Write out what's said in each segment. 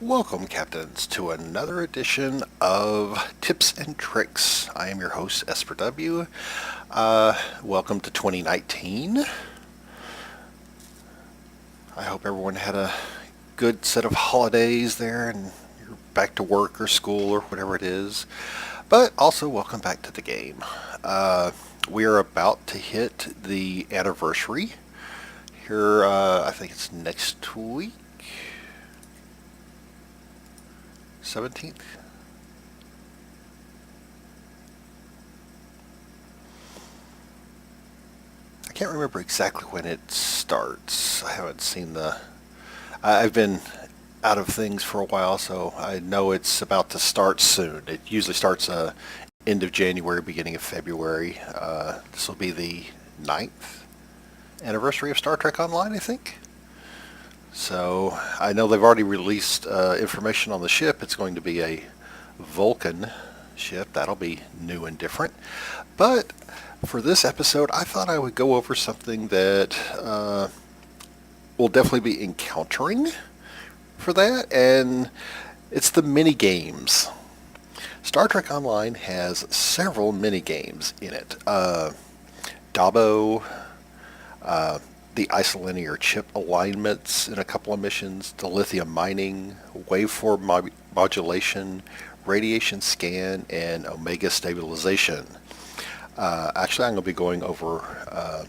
Welcome, Captains, to another edition of Tips and Tricks. I am your host, Esper W. Welcome to 2019. I hope everyone had a good set of holidays there and you're back to work or school or whatever it is. But also, welcome back to the game. We are about to hit the anniversary here, I think it's next week. 17th. I can't remember exactly when it starts. I haven't seen I've been out of things for a while, so I know it's about to start soon. It usually starts end of January, beginning of February. This will be the 9th anniversary of Star Trek Online, I think. So I know they've already released information on the ship. It's going to be a Vulcan ship. That'll be new and different. But for this episode, I thought I would go over something that we'll definitely be encountering for that, and it's the mini games. Star Trek Online has several mini games in it. Dabo, the isolinear chip alignments in a couple of missions, Dilithium Mining, Waveform Modulation, Radiation Scan, and Omega Stabilization. Actually, I'm going to be going over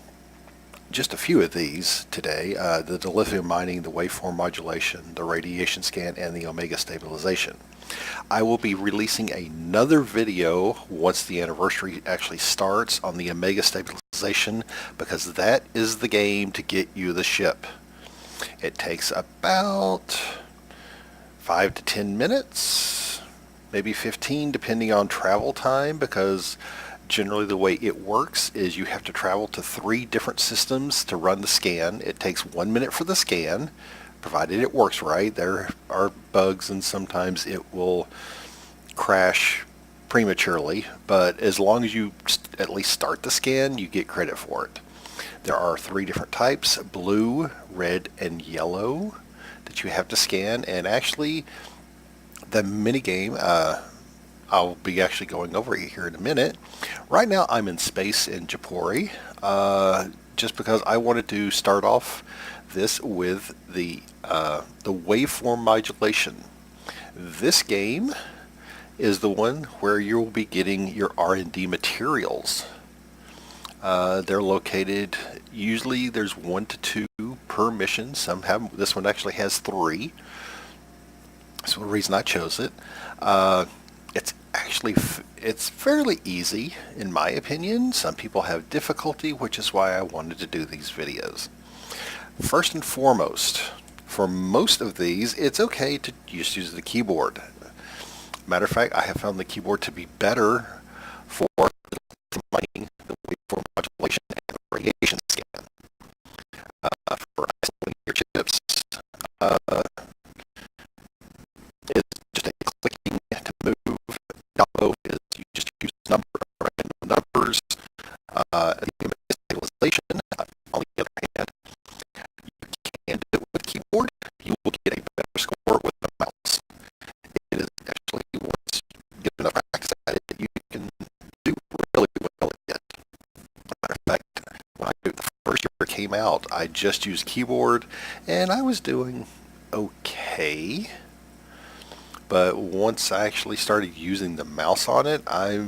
just a few of these today. The Dilithium Mining, the Waveform Modulation, the Radiation Scan, and the Omega Stabilization. I will be releasing another video once the anniversary actually starts on the Omega Stabilization, because that is the game to get you the ship. It takes about 5 to 10 minutes, maybe 15 depending on travel time, because generally the way it works is you have to travel to 3 different systems to run the scan. It takes 1 minute for the scan, provided it works right. There are bugs and sometimes it will crash prematurely, but as long as you at least start the scan, you get credit for it. There are 3 different types: blue, red, and yellow, that you have to scan. And actually, the minigame, I'll be actually going over it here in a minute. Right now I'm in space in Japori, just because I wanted to start off this with the waveform modulation. This game is the one where you'll be getting your R&D materials. They're located, usually there's 1 to 2 per mission. Some have, this one actually has 3. That's the reason I chose it. It's fairly easy in my opinion. Some people have difficulty, which is why I wanted to do these videos. First and foremost, for most of these, it's okay to just use the keyboard. Matter of fact, I have found the keyboard to be better for the waveform modulation and the radiation scan. For isolating your chips, it's just a clicking to move. Dabo is you just use random numbers. The stabilization, on the other hand, you can do it with keyboard. You will get a better score with the mouse. It is actually, once you get enough practice at it, you can do really well at it. Matter of fact, when the first year it came out, I just used keyboard, and I was doing okay. But once I actually started using the mouse on it, I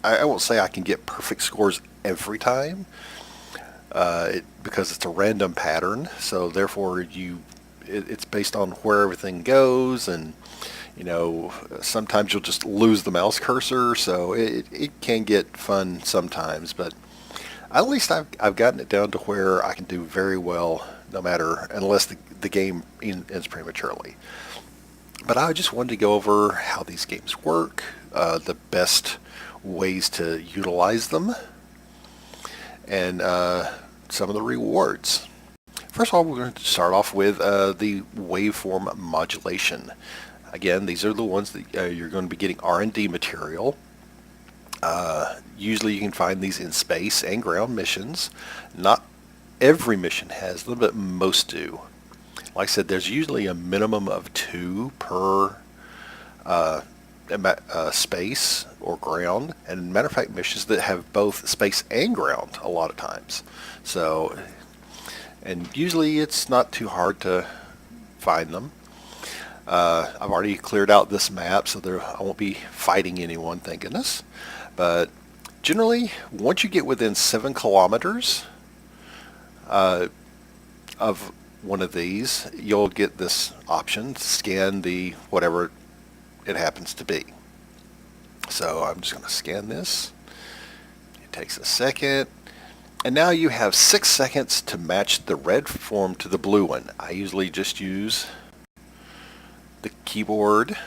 won't say I can get perfect scores every time, because it's a random pattern. So therefore, it's based on where everything goes, and sometimes you'll just lose the mouse cursor. So it can get fun sometimes, but at least I've gotten it down to where I can do very well, no matter, unless the game ends prematurely. But I just wanted to go over how these games work, the best ways to utilize them, and some of the rewards. First of all, we're going to start off with the waveform modulation. Again, these are the ones that you're going to be getting R&D material. Usually you can find these in space and ground missions. Not every mission has them, but most do. Like I said, there's usually a minimum of 2 per space or ground, and matter of fact, missions that have both space and ground a lot of times. So, and usually it's not too hard to find them. I've already cleared out this map, so I won't be fighting anyone, thank goodness. But generally, once you get within 7 kilometers of one of these, you'll get this option to scan the whatever it happens to be. So I'm just going to scan this. It takes a second. And now you have 6 seconds to match the red form to the blue one. I usually just use the keyboard,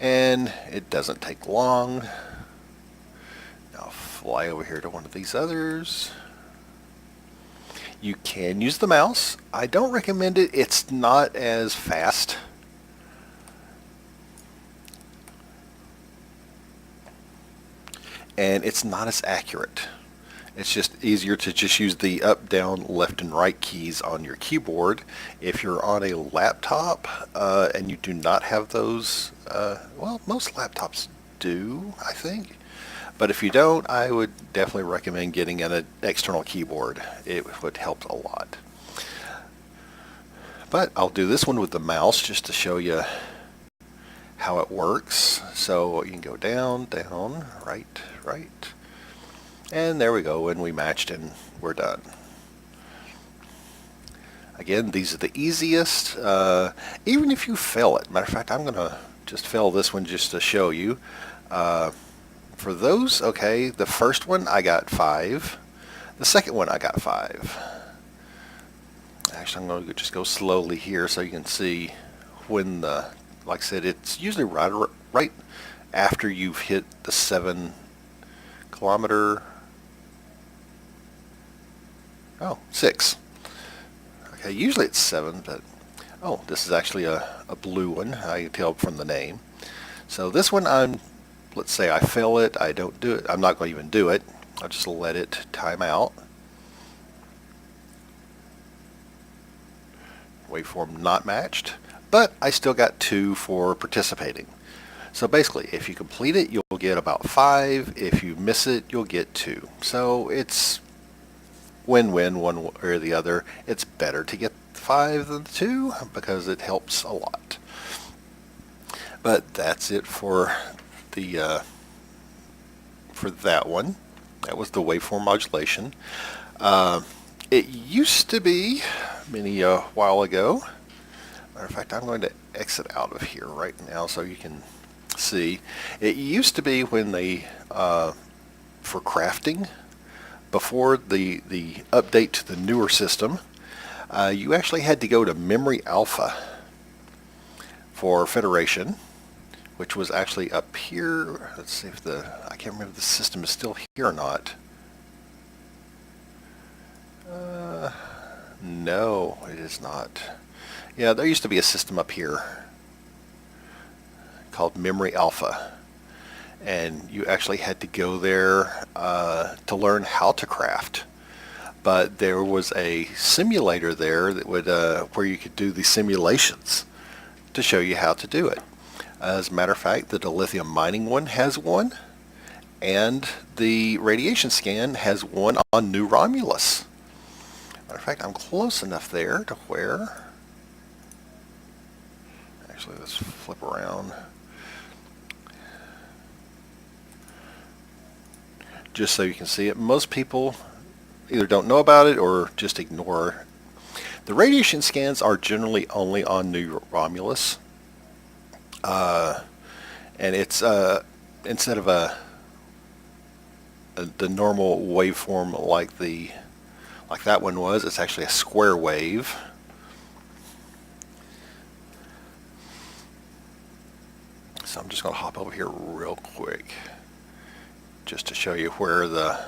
and it doesn't take long. I'll fly over here to one of these others. You can use the mouse. I don't recommend it. It's not as fast. And it's not as accurate. It's just easier to just use the up, down, left, and right keys on your keyboard. If you're on a laptop and you do not have those, well, most laptops do, I think. But if you don't, I would definitely recommend getting an external keyboard. It would help a lot. But I'll do this one with the mouse just to show you how it works. So you can go down, down, right, right. And there we go, and we matched and we're done. Again, these are the easiest, even if you fail it. Matter of fact, I'm going to just fail this one just to show you. For those, okay, the first one I got 5. The second one I got 5. Actually, I'm going to just go slowly here so you can see when like I said, it's usually right after you've hit the 7 kilometer. Oh, 6. Okay, usually it's 7, but oh, this is actually a blue one. I can tell from the name. So this one, let's say I fail it, I don't do it. I'm not going to even do it. I'll just let it time out. Waveform not matched, but I still got 2 for participating. So basically, if you complete it, you'll get about 5. If you miss it, you'll get 2. So it's win-win one or the other. It's better to get 5 than 2 because it helps a lot. But that's it for the for that one. That was the waveform modulation. It used to be many a while ago. Matter of fact, I'm going to exit out of here right now so you can see. It used to be when they for crafting, before the update to the newer system, you actually had to go to Memory Alpha for Federation, which was actually up here. Let's see if I can't remember if the system is still here or not. No, it is not. Yeah, there used to be a system up here called Memory Alpha, and you actually had to go there to learn how to craft. But there was a simulator there that would where you could do the simulations to show you how to do it. As a matter of fact, the Dilithium Mining one has one, and the radiation scan has one on New Romulus. Matter of fact, I'm close enough there to where... Actually, let's flip around. Just so you can see it. Most people either don't know about it or just ignore it. The radiation scans are generally only on New Romulus. And it's instead of the normal waveform like that one was, it's actually a square wave. So I'm just going to hop over here real quick just to show you where the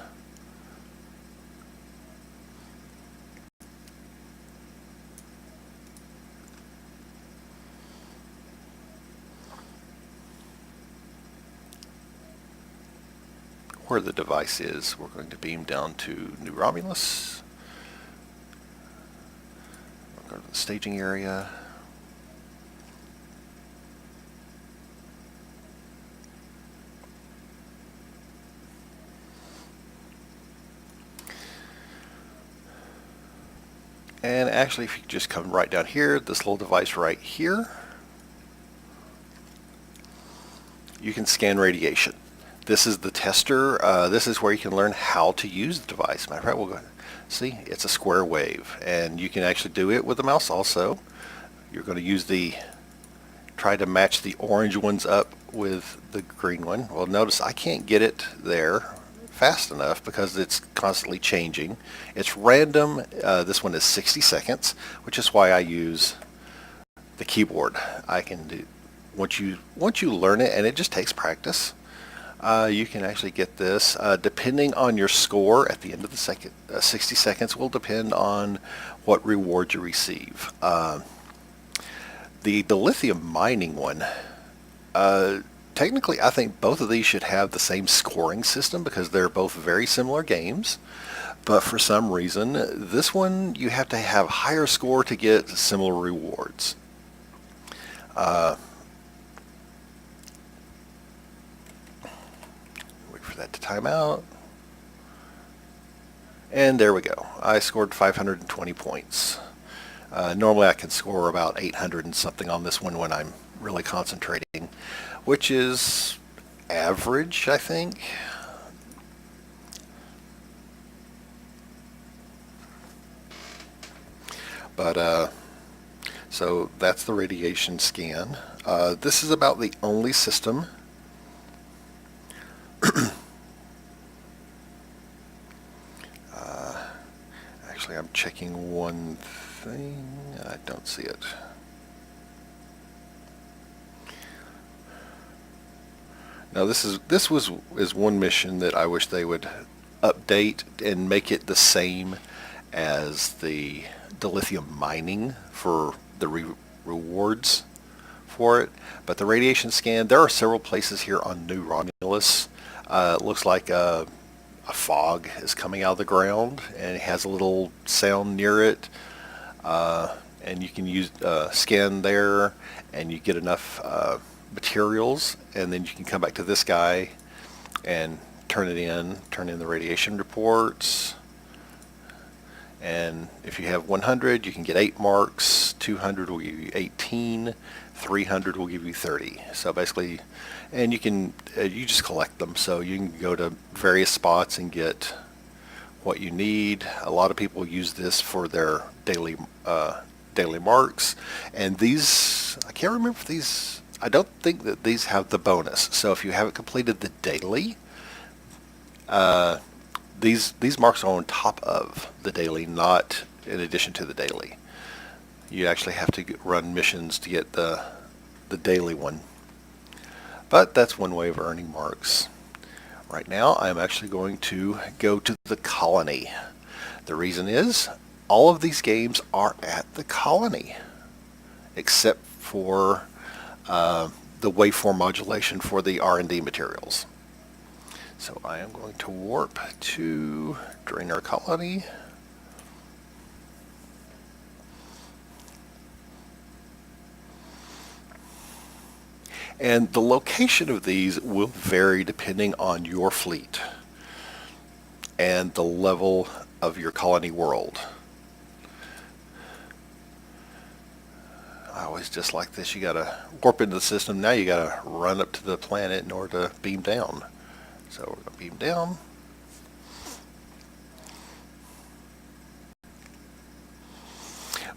device is. We're going to beam down to New Romulus. We're go to the staging area. And actually, if you just come right down here, this little device right here, you can scan radiation. This is the tester. This is where you can learn how to use the device. Matter of fact, we'll go see, it's a square wave, and you can actually do it with the mouse also. You're going to use try to match the orange ones up with the green one. Well, notice I can't get it there fast enough because it's constantly changing. It's random. This one is 60 seconds, which is why I use the keyboard. I can do once you learn it, and it just takes practice. You can actually get this depending on your score at the end of the 60 seconds will depend on what reward you receive. The Dilithium Mining one, technically I think both of these should have the same scoring system because they're both very similar games, but for some reason this one you have to have higher score to get similar rewards. Wait for that to time out. And there we go. I scored 520 points. Normally I can score about 800 and something on this one when I'm really concentrating, which is average, I think. But so that's the radiation scan. This is about the only system actually I'm checking one thing. I don't see it. Now this is one mission that I wish they would update and make it the same as the Dilithium Mining for the rewards for it. But the radiation scan, there are several places here on New Romulus. It looks like a fog is coming out of the ground, and it has a little sound near it. And you can use scan there, and you get enough materials, and then you can come back to this guy and turn in the radiation reports. And if you have 100, you can get 8 marks, 200 will give you 18, 300 will give you 30. So basically, and you can you just collect them, so you can go to various spots and get what you need. A lot of people use this for their daily marks, and these, I can't remember if these, I don't think that these have the bonus. So if you haven't completed the daily, these marks are on top of the daily, not in addition to the daily. You actually have to run missions to get the daily one. But that's one way of earning marks. Right now I'm actually going to go to the colony. The reason is all of these games are at the colony except for the waveform modulation for the R&D materials. So I am going to warp to Draenor Colony. And the location of these will vary depending on your fleet and the level of your colony world. I always just like this. You gotta warp into the system. Now you gotta run up to the planet in order to beam down. So we're gonna beam down.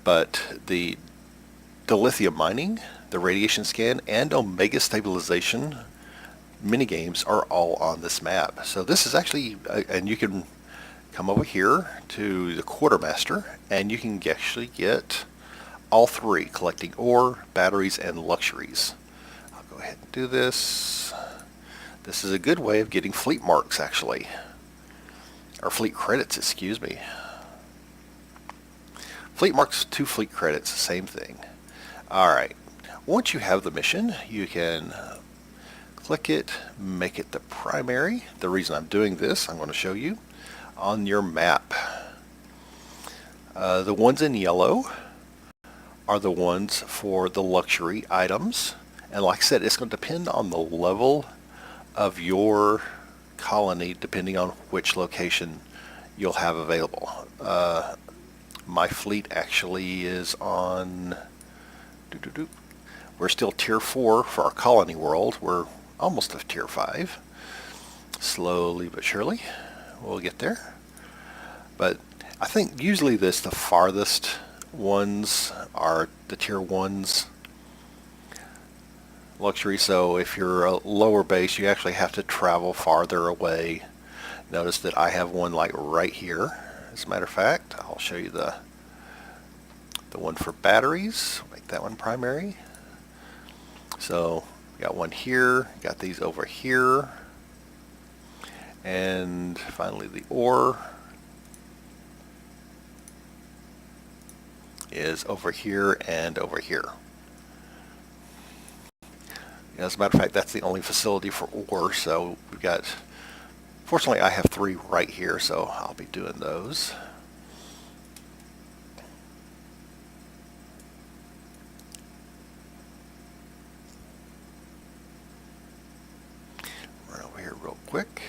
But the Dilithium Mining, the Radiation Scan, and Omega Stabilization minigames are all on this map. So this is actually, and you can come over here to the Quartermaster, and you can actually get all three, collecting ore, batteries, and luxuries. I'll go ahead and do this. This is a good way of getting fleet marks, actually. Or fleet credits, excuse me. Fleet marks, 2 fleet credits, same thing. Alright, once you have the mission, you can click it, make it the primary. The reason I'm doing this, I'm going to show you on your map. The ones in yellow are the ones for the luxury items. And like I said, it's going to depend on the level of your colony, depending on which location you'll have available. My fleet actually is on, we're still tier 4 for our colony world. We're almost at tier 5. Slowly but surely, we'll get there. But I think usually the farthest ones are the tier 1s luxury. So if you're a lower base, you actually have to travel farther away. Notice that I have one like right here. As a matter of fact, I'll show you the one for batteries. Make that one primary. So got one here, got these over here, and finally the ore is over here and over here. As a matter of fact, that's the only facility for ore, so we've got, fortunately I have 3 right here, so I'll be doing those. Run over here real quick.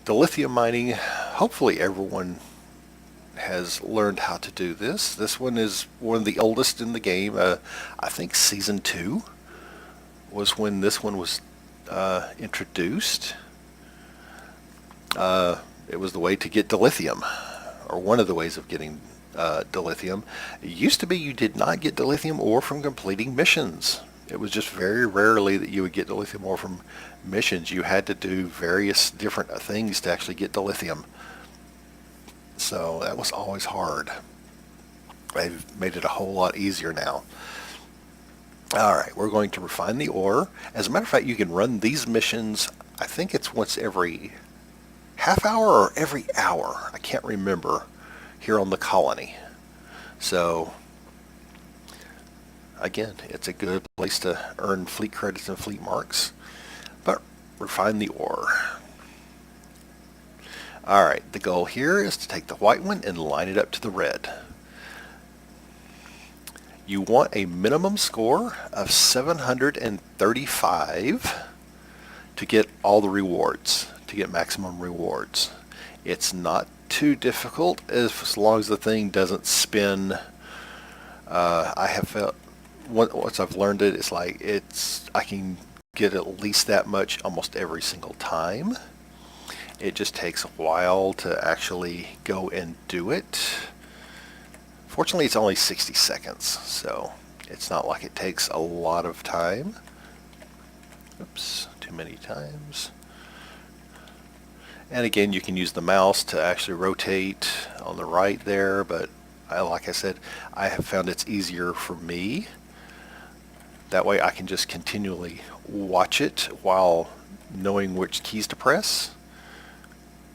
Dilithium mining, hopefully everyone has learned how to do this. This one is one of the oldest in the game. I think season 2 was when this one was introduced. It was the way to get dilithium, or one of the ways of getting dilithium. It used to be you did not get dilithium ore from completing missions. It was just very rarely that you would get dilithium ore from missions. You had to do various different things to actually get dilithium. So that was always hard. They've made it a whole lot easier now. Alright, we're going to refine the ore. As a matter of fact, you can run these missions, I think it's once every half hour or every hour. I can't remember, here on the colony. So again, it's a good place to earn fleet credits and fleet marks. But refine the ore. Alright, the goal here is to take the white one and line it up to the red. You want a minimum score of 735 to get all the rewards, to get maximum rewards. It's not too difficult as long as the thing doesn't spin. I have felt, once I've learned it, it's like I can get at least that much almost every single time. It just takes a while to actually go and do it. Fortunately, it's only 60 seconds, so it's not like it takes a lot of time. Oops, too many times. And again, you can use the mouse to actually rotate on the right there, but like I said, I have found it's easier for me. That way I can just continually watch it while knowing which keys to press.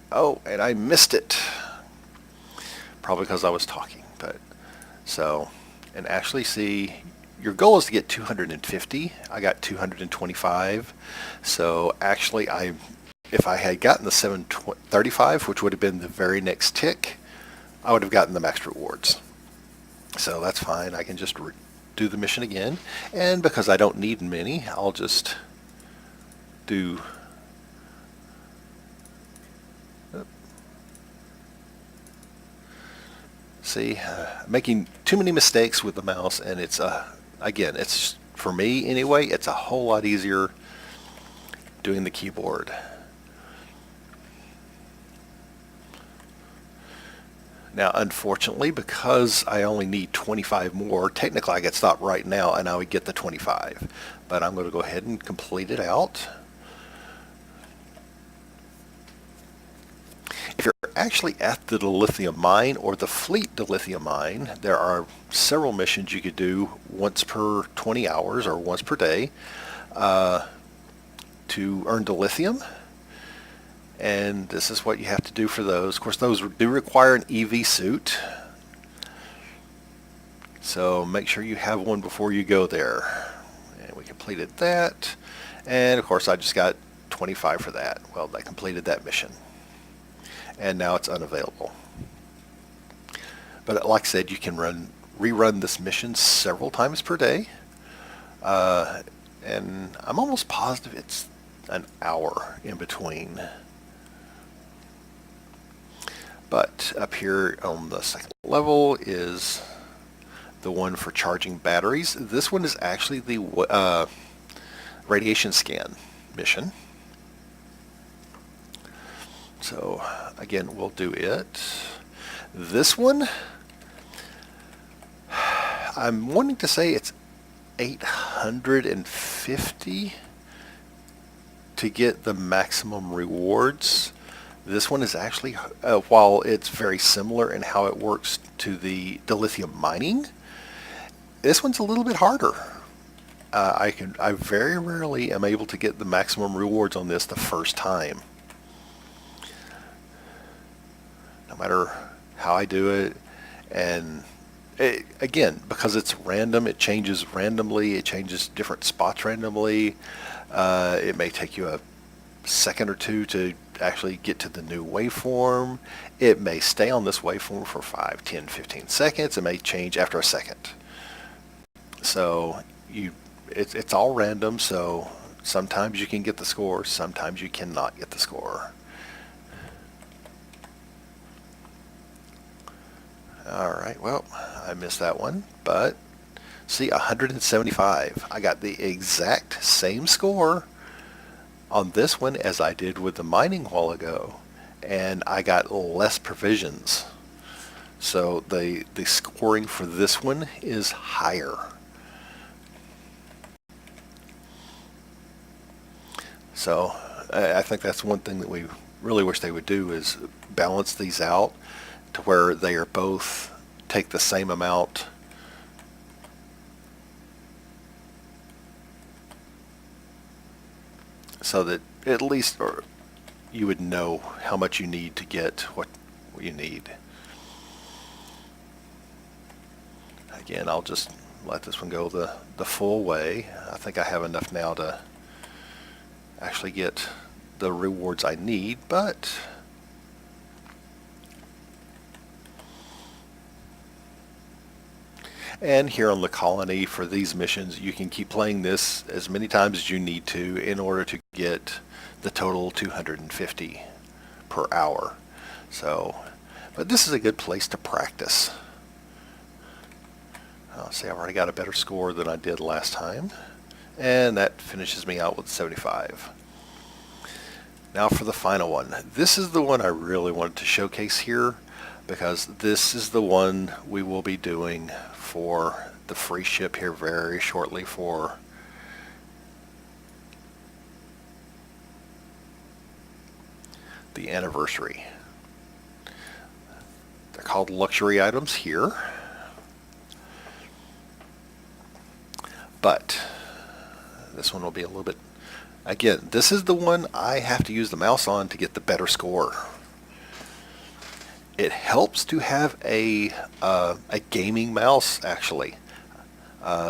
Oh, and I missed it. Probably because I was talking, but so, and actually see, your goal is to get 250. I got 225. So actually if I had gotten the 735, which would have been the very next tick, I would have gotten the max rewards. So that's fine. I can just do the mission again. And because I don't need many, I'll just do see, making too many mistakes with the mouse, and it's again, it's, for me anyway, it's a whole lot easier doing the keyboard. Now, unfortunately, because I only need 25 more, technically I could stop right now and I would get the 25. But I'm going to go ahead and complete it out. If you're actually at the dilithium mine or the fleet dilithium mine, there are several missions you could do once per 20 hours or once per day to earn dilithium. And this is what you have to do for those. Of course, those do require an EV suit. So make sure you have one before you go there. And we completed that. And of course, I just got 25 for that. Well, I completed that mission. and now it's unavailable. But like I said, you can rerun this mission several times per day, and I'm almost positive it's an hour in between. But up here on the second level is the one for charging batteries. This one is actually the radiation scan mission. So again, we'll do it. This one, I'm wanting to say it's 850 to get the maximum rewards. This one is actually, while it's very similar in how it works to the dilithium mining, this one's a little bit harder. I very rarely am able to get the maximum rewards on this the first time. No matter how I do it, and again, because it's random, it changes randomly, it changes different spots randomly. It may take you a second or two to actually get to the new waveform. It may stay on this waveform for 5, 10, 15 seconds. It may change after a second. So it's all random, so sometimes you can get the score, sometimes you cannot get the score. Alright, well, I missed that one, but see, 175. I got the exact same score on this one as I did with the mining a while ago, and I got less provisions. So the scoring for this one is higher. So I think that's one thing that we really wish they would do, is balance these out to where they are both take the same amount. So that at least you would know how much you need to get what you need. Again, I'll just let this one go the full way. I think I have enough now to actually get the rewards I need, but and here on the colony for these missions, you can keep playing this as many times as you need to in order to get the total 250 per hour. So, but this is a good place to practice. I'll see, I've already got a better score than I did last time, and that finishes me out with 75. Now for the final one. This is the one I really wanted to showcase here, because this is the one we will be doing for the free ship here very shortly for the anniversary. They're called luxury items here, but this one will be a little bit, again, this is the one I have to use the mouse on to get the better score. It helps to have a gaming mouse, actually,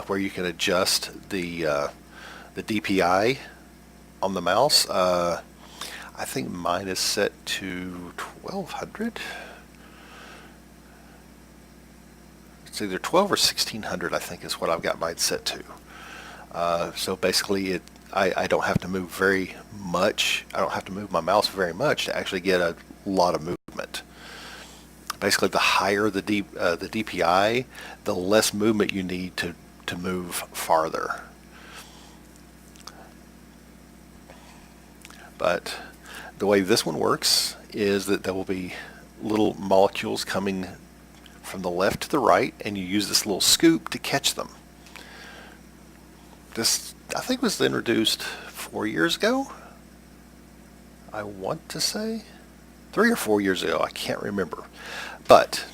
where you can adjust the DPI on the mouse. I think mine is set to 1200. It's either 12 or 1600, I think, is what I've got mine set to. So basically, I don't have to move very much. I don't have to move my mouse very much to actually get a lot of movement. Basically, the higher the DPI, the less movement you need to move farther. But the way this one works is that there will be little molecules coming from the left to the right, and you use this little scoop to catch them. This, I think, was introduced 4 years ago. I want to say 3 or 4 years ago. I can't remember. But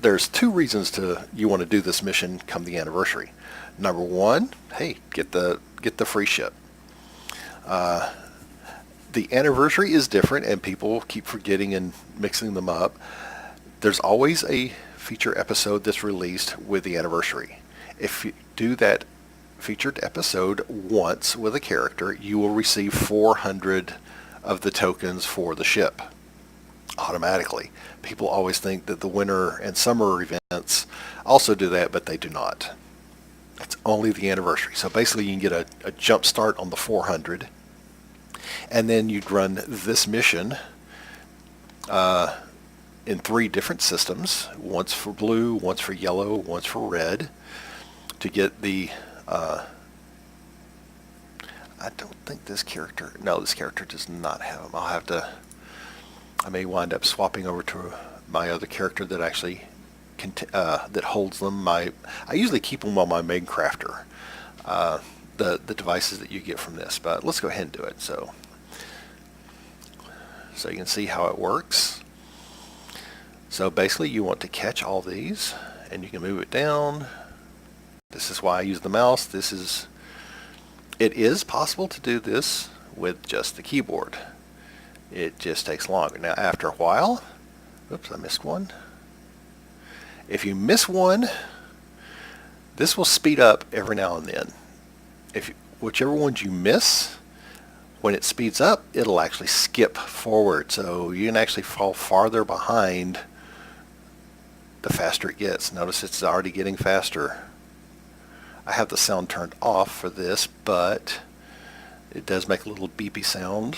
there's two reasons you want to do this mission come the anniversary. Number one, hey, get the free ship. The anniversary is different, and people keep forgetting and mixing them up. There's always a feature episode that's released with the anniversary. If you do that featured episode once with a character, you will receive 400 of the tokens for the ship. automatically. People always think that the winter and summer events also do that, but they do not. It's only the anniversary. So basically you can get a jump start on the 400, and then you'd run this mission in 3 different systems, once for blue, once for yellow, once for red, to get the I don't think this character, no, this character does not have them. I may wind up swapping over to my other character that actually that holds them. I usually keep them on my main crafter, the devices that you get from this, but let's go ahead and do it. So you can see how it works. So basically you want to catch all these, and you can move it down. This is why I use the mouse. It is possible to do this with just the keyboard. It just takes longer. Now after a while, oops, I missed one. If you miss one, this will speed up every now and then. Whichever ones you miss, when it speeds up, it'll actually skip forward. So you can actually fall farther behind the faster it gets. Notice it's already getting faster. I have the sound turned off for this, but it does make a little beepy sound.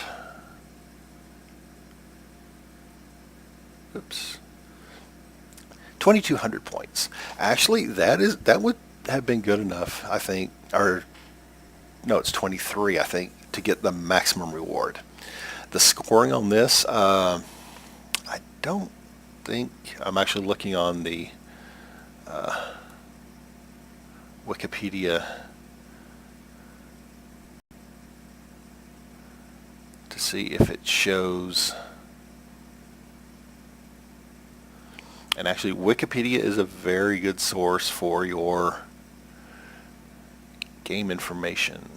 Oops. 2,200 points. Actually, that would have been good enough, I think. Or no, it's 23, I think, to get the maximum reward. The scoring on this, I don't think, I'm actually looking on the Wikipedia to see if it shows. And actually, Wikipedia is a very good source for your game information.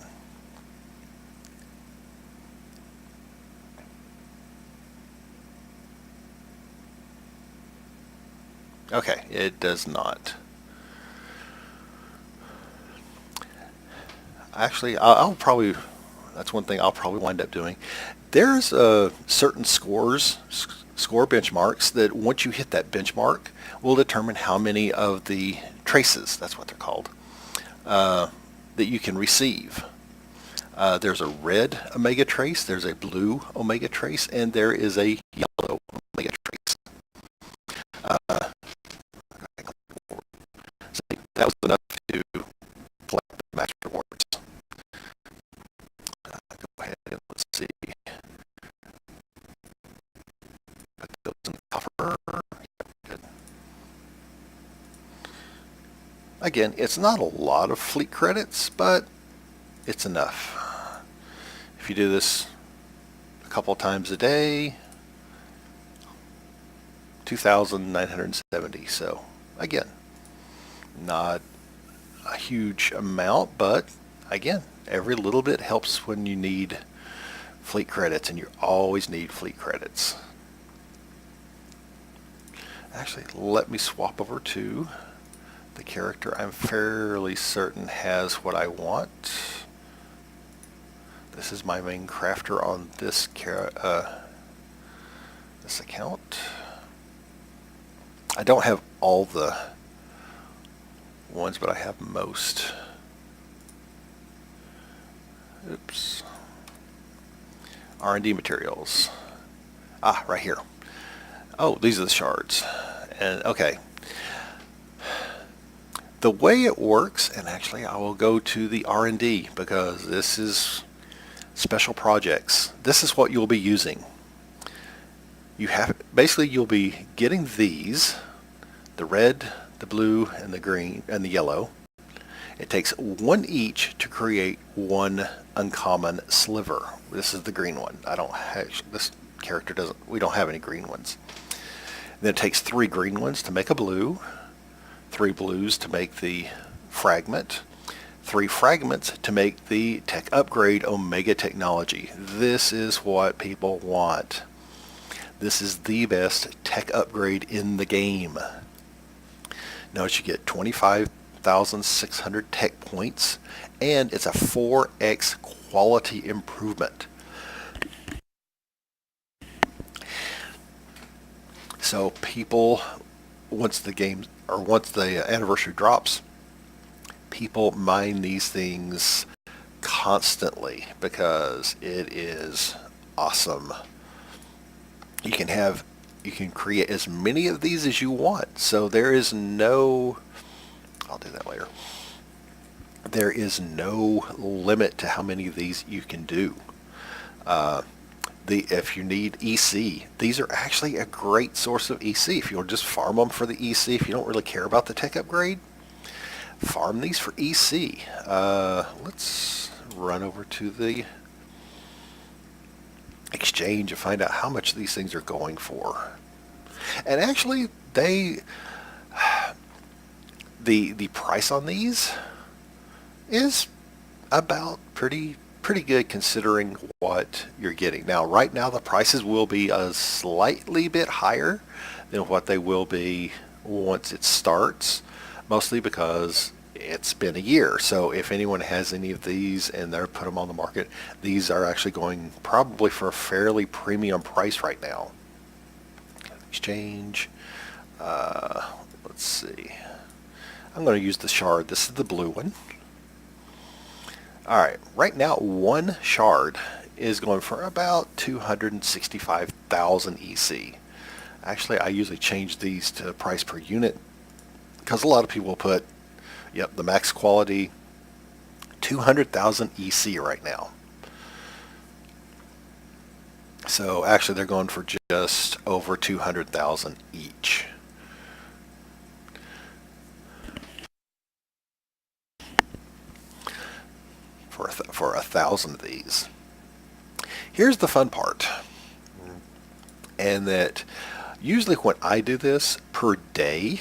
Okay, it does not. Actually, I'll probably, that's one thing I'll probably wind up doing. There's certain score benchmarks that once you hit that benchmark will determine how many of the traces, that's what they're called, that you can receive. There's a red Omega trace, there's a blue Omega trace, and there is a yellow Omega trace. So that was enough to collect the max rewards. Go ahead and let's see. Put those in the coffer. Good. Again, it's not a lot of fleet credits, but it's enough. If you do this a couple times a day, 2,970. So again, not a huge amount, but again, every little bit helps when you need fleet credits, and you always need fleet credits. Actually, let me swap over to the character I'm fairly certain has what I want. This is my main crafter on this account. I don't have all the ones, but I have most. Oops. R&D materials. Ah, right here. Oh, these are the shards. And okay. The way it works, and actually I will go to the R&D because this is special projects. This is what you'll be using. Basically you'll be getting these, the red, the blue, and the green, and the yellow. It takes one each to create one uncommon sliver. This is the green one. This character we don't have any green ones. Then it takes 3 green ones to make a blue, 3 blues to make the fragment, 3 fragments to make the tech upgrade Omega technology. This is what people want. This is the best tech upgrade in the game. Notice you get 25,600 tech points, and it's a 4x quality improvement. So people, once the game or once the anniversary drops, people mine these things constantly because it is awesome. You can have you can create as many of these as you want. So there is no, I'll do that later. There is no limit to how many of these you can do. If you need EC, these are actually a great source of EC. If you'll just farm them for the EC, if you don't really care about the tech upgrade, farm these for EC. Let's run over to the exchange and find out how much these things are going for. And actually, the price on these is about pretty good considering what you're getting. Now, right now, the prices will be a slightly bit higher than what they will be once it starts, mostly because it's been a year. So if anyone has any of these and they're put them on the market, these are actually going probably for a fairly premium price right now. Exchange. Let's see. I'm going to use the shard. This is the blue one. All right, right now one shard is going for about 265,000 EC. Actually, I usually change these to price per unit because a lot of people put, yep, the max quality, 200,000 EC right now. So actually they're going for just over 200,000 each. For 1,000 of these. Here's the fun part, and that usually when I do this per day,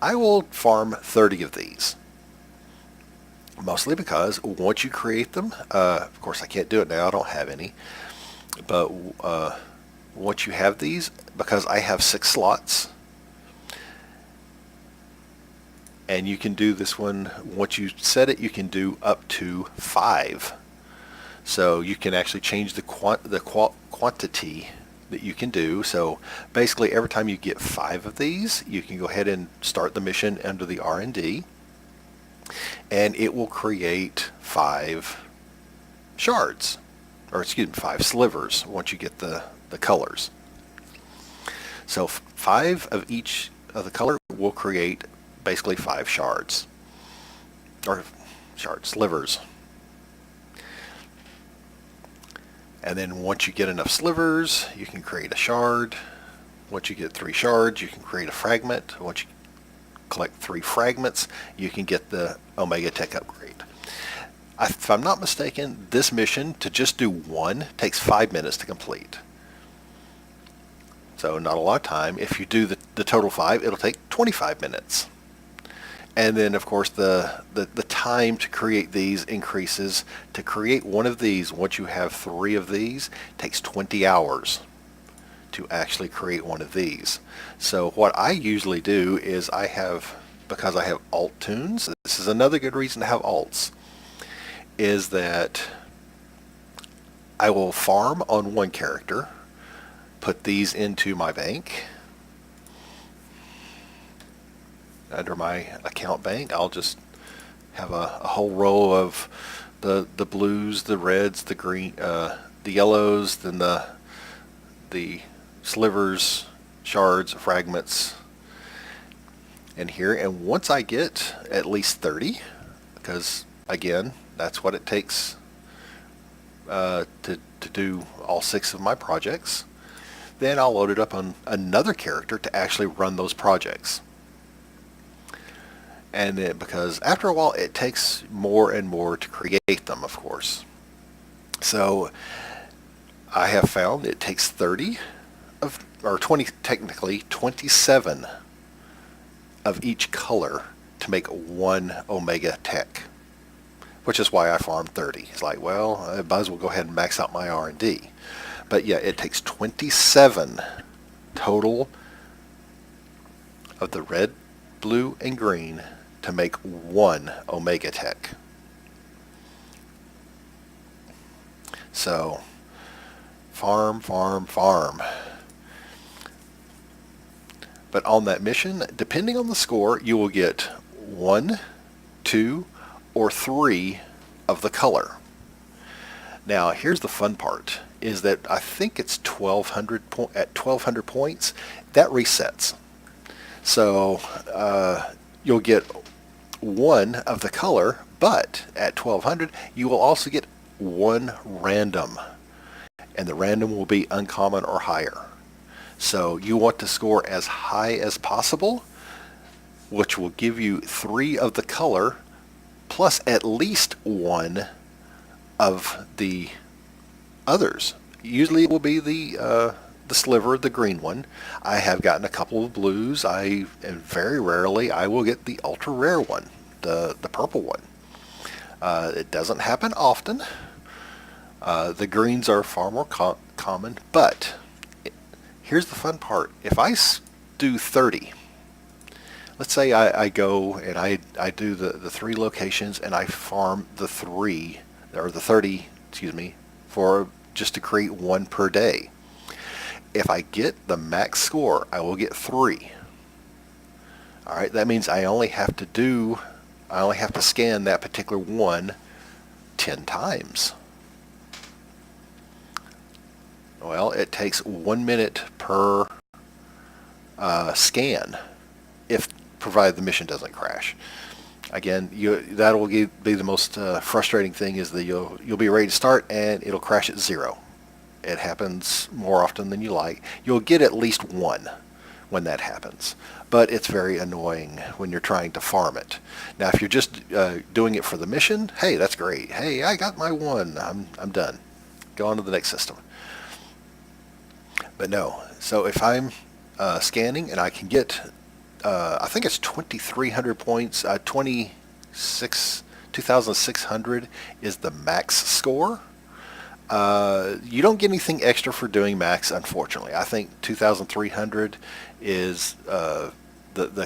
I will farm 30 of these. Mostly because once you create them, of course I can't do it now, I don't have any, but once you have these, because I have 6 slots, and you can do this one, once you set it, you can do up to 5. So you can actually change the quantity that you can do. So basically every time you get 5 of these, you can go ahead and start the mission under the R&D, and it will create 5 shards, or excuse me, 5 slivers once you get the colors. So 5 of each of the color will create basically 5 shards, or slivers. And then once you get enough slivers, you can create a shard. Once you get 3 shards, you can create a fragment. Once you collect 3 fragments, you can get the Omega Tech upgrade. If I'm not mistaken, this mission, to just do one, takes 5 minutes to complete. So not a lot of time. If you do the total 5, it'll take 25 minutes. And then, of course, the time to create these increases. To create one of these, once you have 3 of these, takes 20 hours to actually create one of these. So what I usually do is because I have alt tunes, this is another good reason to have alts, is that I will farm on one character, put these into my bank. Under my account bank, I'll just have a whole row of the blues, the reds, the green, the yellows, then the slivers, shards, fragments, and here. And once I get at least 30, because again, that's what it takes to do all 6 of my projects, then I'll load it up on another character to actually run those projects. And then, because after a while it takes more and more to create them, of course. So I have found it takes 30 of, or 20, technically 27 of each color to make one Omega Tech, which is why I farmed 30. It's like, well, I might as well go ahead and max out my R&D. But yeah, it takes 27 total of the red, blue, and green to make one Omega Tech. So farm, farm, farm. But on that mission, depending on the score, you will get 1, 2, or 3 of the color. Now, here's the fun part, is that I think it's 1200 at 1200 points, that resets. So you'll get 1 of the color, but at 1200 you will also get 1 random, and the random will be uncommon or higher. So you want to score as high as possible, which will give you 3 of the color plus at least 1 of the others. Usually it will be the sliver, the green one. I have gotten a couple of blues. And very rarely I will get the ultra rare one, the purple one. It doesn't happen often. The greens are far more common, but here's the fun part. If I do 30, let's say I go and I do the 3 locations and I farm the 30, excuse me, for just to create 1 per day. If I get the max score, I will get 3. All right, that means I only have to scan that particular one 10 times. Well, it takes 1 minute per scan, if provided the mission doesn't crash. Again, that will be the most frustrating thing, is that you'll be ready to start and it'll crash at 0. It happens more often than you like. You'll get at least 1 when that happens, but it's very annoying when you're trying to farm it. Now, if you're just doing it for the mission, hey, that's great. Hey, I got my 1. I'm done. Go on to the next system. But no. So if I'm scanning and I can get, I think it's 2,300 points. 2,600 is the max score. You don't get anything extra for doing max, unfortunately. I think 2,300 is the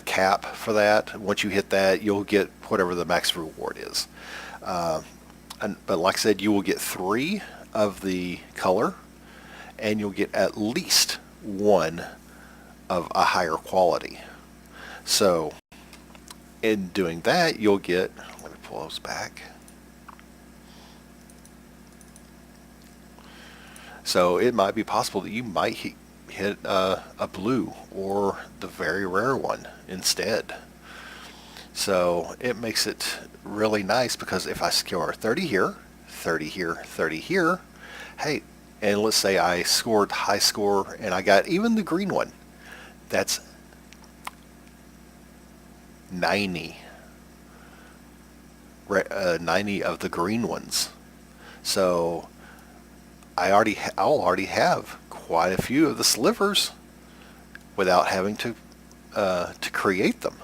cap for that. Once you hit that, you'll get whatever the max reward is. But like I said, you will get 3 of the color, and you'll get at least 1 of a higher quality. So in doing that, you'll get, let me pull those back. So it might be possible that you might hit a blue or the very rare one instead. So it makes it really nice, because if I score 30 here, 30 here, 30 here, hey, and let's say I scored high score and I got even the green one, that's 90 of the green ones. So I'll already have quite a few of the slivers without having to create them.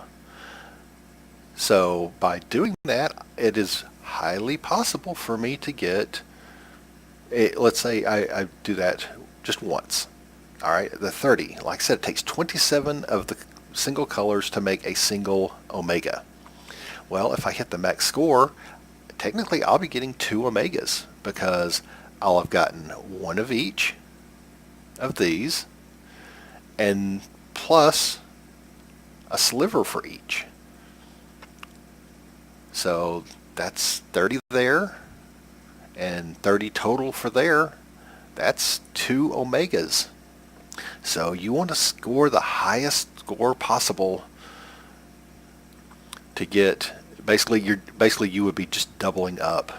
So by doing that, it is highly possible for me to get, let's say I do that just once. All right, the 30, like I said, it takes 27 of the single colors to make a single Omega. Well, if I hit the max score, technically I'll be getting 2 Omegas, because I'll have gotten 1 of each of these, and plus a sliver for each. So that's 30 there, and 30 total for there. That's 2 Omegas. So you want to score the highest score possible to get, basically you would be just doubling up,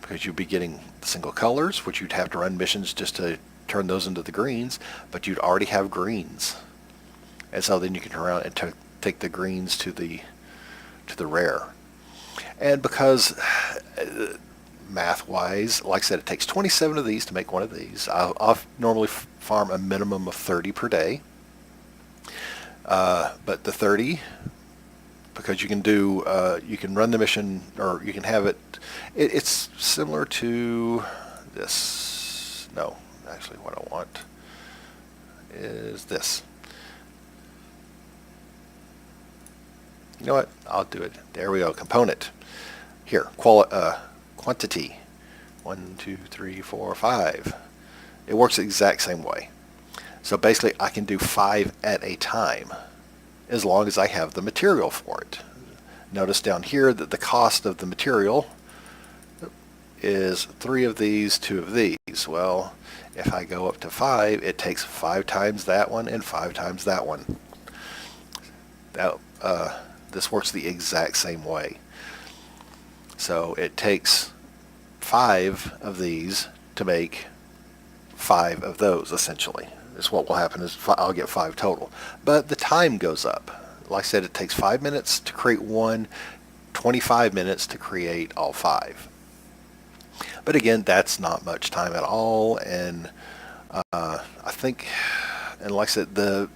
because you'd be getting the single colors, which you'd have to run missions just to turn those into the greens, but you'd already have greens. And so then you can turn around and take the greens to the rare. And because math-wise, like I said, it takes 27 of these to make 1 of these. I'll normally farm a minimum of 30 per day. But the 30, because you can do, you can run the mission, or you can have it's similar to this. No, actually what I want is this. You know what? I'll do it. There we go. Component. Here, quantity. 1, 2, 3, 4, 5. It works the exact same way. So basically I can do 5 at a time as long as I have the material for it. Notice down here that the cost of the material is 3 of these, 2 of these. Well, if I go up to 5, it takes 5 times that one and 5 times that one. This works the exact same way. So it takes 5 of these to make 5 of those, essentially. This what will happen is I'll get 5 total. But the time goes up. Like I said, it takes 5 minutes to create one, 25 minutes to create all 5. But again, that's not much time at all, and I think, and like I said, the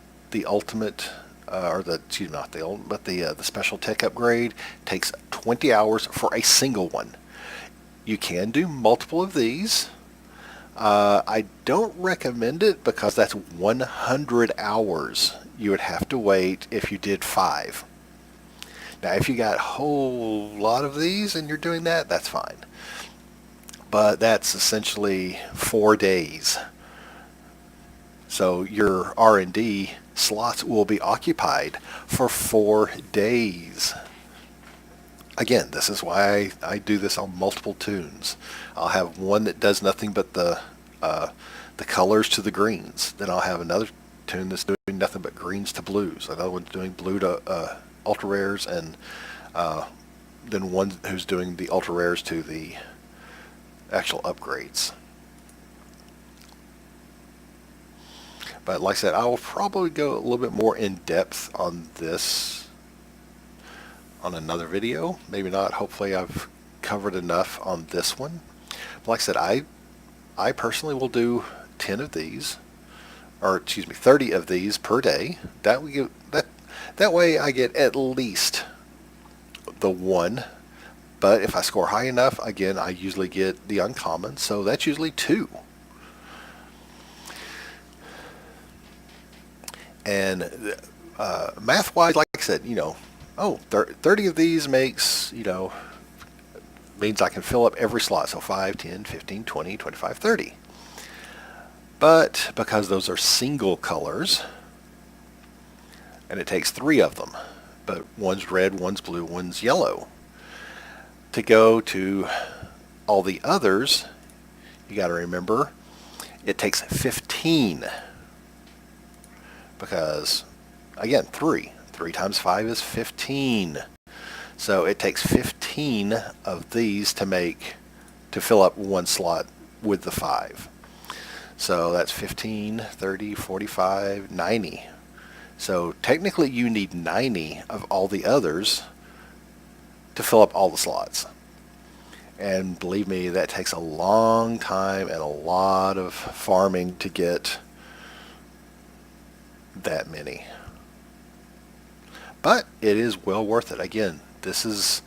ultimate, or the, excuse me, not the ultimate, but the special tech upgrade takes 20 hours for a single one. You can do multiple of these. I don't recommend it because that's 100 hours you would have to wait if you did 5. Now, if you got a whole lot of these and you're doing that, that's fine. But that's essentially 4 days. So your R&D slots will be occupied for 4 days. Again, this is why I do this on multiple tunes. I'll have one that does nothing but the colors to the greens. Then I'll have another tune that's doing nothing but greens to blues. Another one's doing blue to ultra rares, and then one who's doing the ultra rares to the actual upgrades. But like I said, I will probably go a little bit more in depth on this on another video. Maybe not. Hopefully I've covered enough on this one. But like I said, I personally will do 10 of these, or excuse me, 30 of these per day. That way I get at least the one. But if I score high enough, again, I usually get the uncommon, so that's usually 2. And math-wise, like I said, 30 of these makes, means I can fill up every slot. So 5, 10, 15, 20, 25, 30. But because those are single colors, and it takes 3 of them, but one's red, one's blue, one's yellow. To go to all the others, you got to remember, it takes 15. Because, again, 3. 3 times 5 is 15. So it takes 15 of these to fill up one slot with the 5. So that's 15, 30, 45, 90. So technically you need 90 of all the others to fill up all the slots. And believe me, that takes a long time and a lot of farming to get that many. But it is well worth it. Again, this is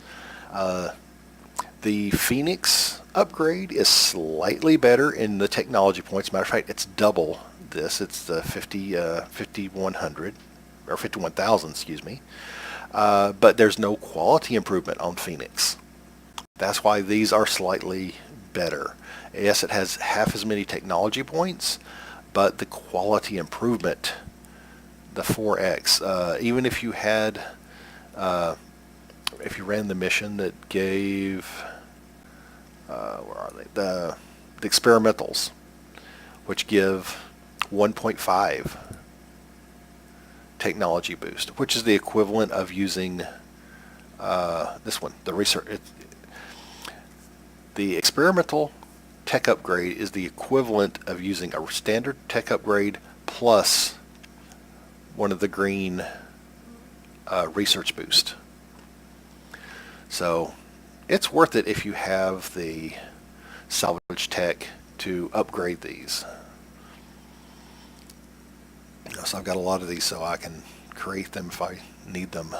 the Phoenix upgrade is slightly better in the technology points. Matter of fact, it's double this. It's the 5100 or 51,000, excuse me. But there's no quality improvement on Phoenix. That's why these are slightly better. Yes, it has half as many technology points, but the quality improvement, the 4x, even if you had, if you ran the mission that gave, where are they? The experimentals, which give 1.5 technology boost, which is the equivalent of using this one, the research. The experimental tech upgrade is the equivalent of using a standard tech upgrade plus one of the green research boost. So it's worth it if you have the salvage tech to upgrade these. So I've got a lot of these so I can create them if I need them.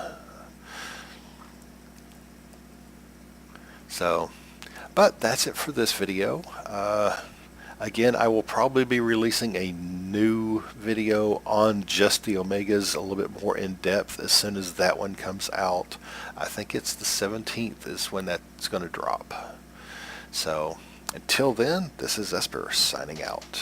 So, but that's it for this video. Again, I will probably be releasing a new video on just the Omegas a little bit more in depth as soon as that one comes out. I think it's the 17th is when that's going to drop. So until then, this is Esper signing out.